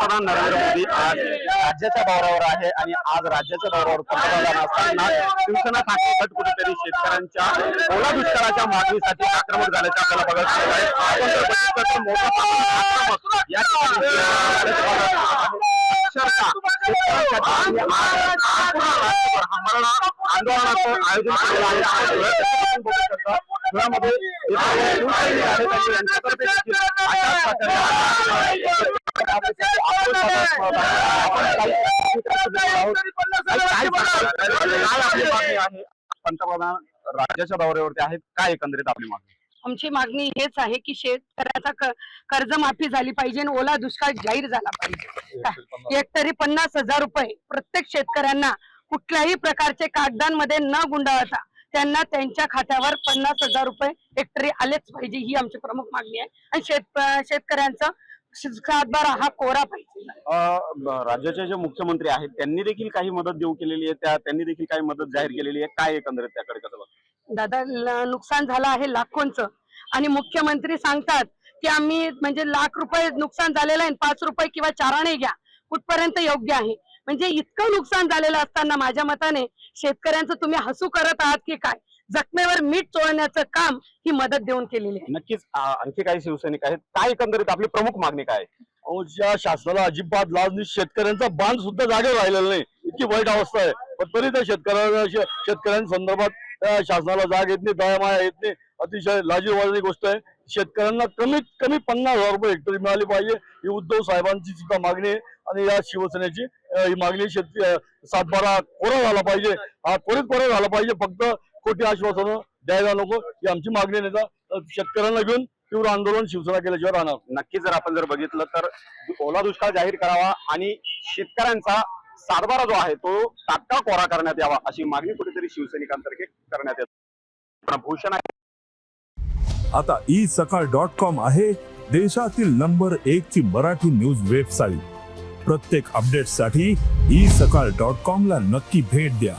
पंतप्रधान नरेंद्र मोदी आज राज्याच्या दौऱ्यावर आहे आणि आज राज्याच्या दौऱ्यावर पंतप्रधान असताना शिवसेना ठाकरे गट कुठेतरी शेतकऱ्यांच्या ओला दुष्काळाच्या मागणीसाठी आक्रमक झाल्याचे आपल्याला बघायला मिळत आहे. आपण जर बघितलं तर मोठा आक्रमक या आंदोलनाचं आयोजन केलेलं आहे. धुळ्यामध्ये पंतप्रधान राज्याच्या दौऱ्यावरती आहेत. काय एकंदरीत आपली मागणी? आमची मागणी हेच आहे की शेतकऱ्याचा कर्जमाफी झाली पाहिजे आणि ओला दुष्काळ जाहीर झाला पाहिजे. एकतरी 50,000 रुपये प्रत्येक शेतकऱ्यांना कुठल्याही प्रकारचे कागदांमध्ये न गुंडाळता त्यांना त्यांच्या खात्यावर 50,000 रुपये एकतरी आलेच पाहिजे, ही आमची प्रमुख मागणी आहे. आणि शेतकऱ्यांचा सातबारा हा कोरा पाहिजे. राज्याचे जे मुख्यमंत्री आहेत त्यांनी देखील काही मदत देऊ केलेली आहे, त्यांनी देखील काही मदत जाहीर केलेली आहे. काय एकंदरीत त्याकडे कसं बघता? दादा, नुकसान झालं आहे लाखोंचं आणि मुख्यमंत्री सांगतात की आम्ही म्हणजे लाख रुपये नुकसान झालेलं आहे, 5 रुपये किंवा 4 आणे घ्या. कुठपर्यंत योग्य आहे? म्हणजे इतकं नुकसान झालेलं असताना माझ्या मताने शेतकऱ्यांचं तुम्ही हसू करत आहात की काय? जखमेवर मीठ चोळण्याचं काम ही मदत देऊन केलेली आहे. नक्कीच आणखी काही शिवसैनिक आहेत. काय एकंदरीत आपली प्रमुख मागणी काय? ज्या शासनाला अजिबात लाज नाही, शेतकऱ्यांचा बांध सुद्धा जागेवर राहिलेला नाही, इतकी वाईट अवस्था आहे. पण तरी त्या शेतकऱ्यांसंदर्भात शासनाला जाग येत नाही, दयामाया येत नाही. अतिशय लाजिरवाणी गोष्ट आहे. शेतकऱ्यांना कमीत कमी 50,000 रुपये हेक्टरी मिळाली पाहिजे, ही उद्धव साहेबांची सुद्धा मागणी आहे. आणि या शिवसेनेची ही मागणी सातबारा कोरा झाला पाहिजे, हा त्वरित कोरा झाला पाहिजे. फक्त खोटी आश्वासनं द्यायला नको, ही आमची मागणी नाही. शेतकऱ्यांना घेऊन तीव्र आंदोलन शिवसेना केल्याशिवाय राहणार. नक्कीच जर आपण बघितलं तर ओला दुष्काळ जाहीर करावा आणि शेतकऱ्यांचा सातबारा जो आहे तो तात्काळ कोरा करण्यात यावा अशी मागणी कुठेतरी शिवसैनिकांतर्फे करण्यात येते. भूषण आहे. आता isakal.com आहे देशातील नंबर 1 ची मराठी न्यूज वेबसाईट. प्रत्येक अपडेटसाठी isakal.com ला नक्की भेट द्या.